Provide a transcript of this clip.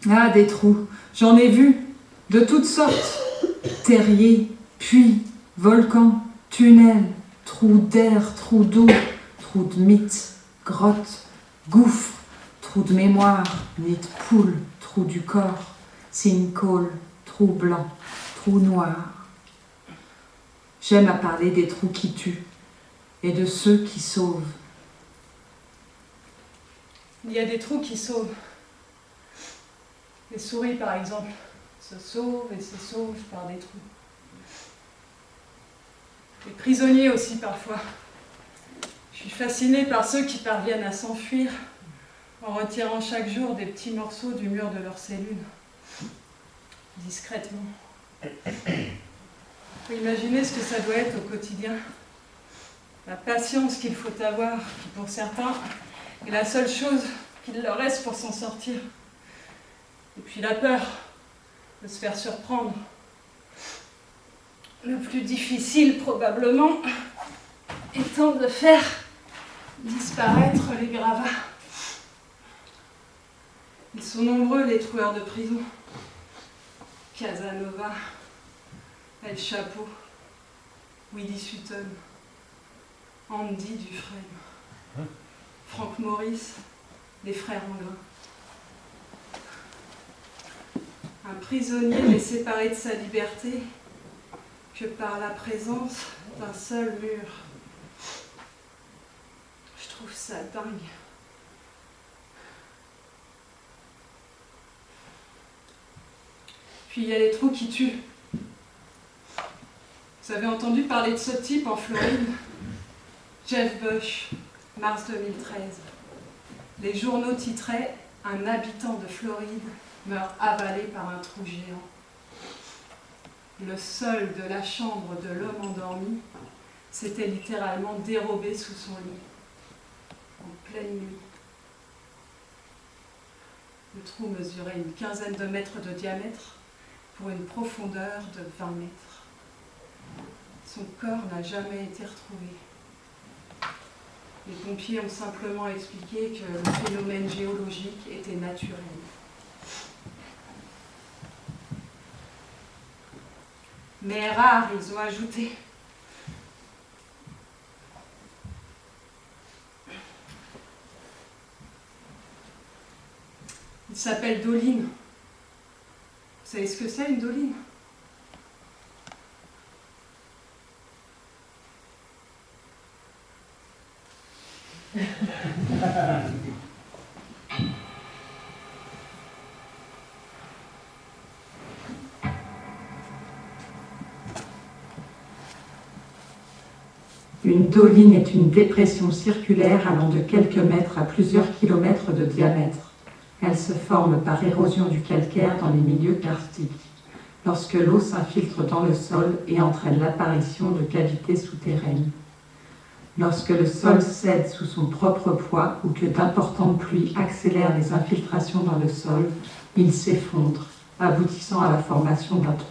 Ah, des trous, j'en ai vu, de toutes sortes. Terriers, puits, volcans, tunnels, trous d'air, trous d'eau, trous de mythes, grottes, gouffres, trous de mémoire, nid de poule, trous du corps, sinkhole, trous blancs, trous noirs. J'aime à parler des trous qui tuent et de ceux qui sauvent. Il y a des trous qui sauvent. Les souris, par exemple, se sauvent et se sauvent par des trous. Les prisonniers aussi, parfois. Je suis fascinée par ceux qui parviennent à s'enfuir en retirant chaque jour des petits morceaux du mur de leur cellule, discrètement. Il faut imaginer ce que ça doit être au quotidien. La patience qu'il faut avoir, qui pour certains est la seule chose qu'il leur reste pour s'en sortir. Et puis la peur de se faire surprendre. Le plus difficile, probablement, étant de faire disparaître les gravats. Ils sont nombreux, les troueurs de prison. Casanova, El Chapo, Willy Sutton, Andy Dufresne, Franck Maurice, les frères Anglin. Un prisonnier n'est séparé de sa liberté que par la présence d'un seul mur. Je trouve ça dingue. Puis il y a les trous qui tuent. Vous avez entendu parler de ce type en Floride? Jeff Bush, mars 2013. Les journaux titraient « Un habitant de Floride meurt avalé par un trou géant ». Le sol de la chambre de l'homme endormi s'était littéralement dérobé sous son lit, en pleine nuit. Le trou mesurait une quinzaine de mètres de diamètre pour une profondeur de 20 mètres. Son corps n'a jamais été retrouvé. Les pompiers ont simplement expliqué que le phénomène géologique était naturel. Mais rare, ils ont ajouté. Il s'appelle Doline. Vous savez ce que c'est, une doline? Une doline est une dépression circulaire allant de quelques mètres à plusieurs kilomètres de diamètre. Elle se forme par érosion du calcaire dans les milieux karstiques, lorsque l'eau s'infiltre dans le sol et entraîne l'apparition de cavités souterraines. Lorsque le sol cède sous son propre poids ou que d'importantes pluies accélèrent les infiltrations dans le sol, il s'effondre, aboutissant à la formation d'un trou.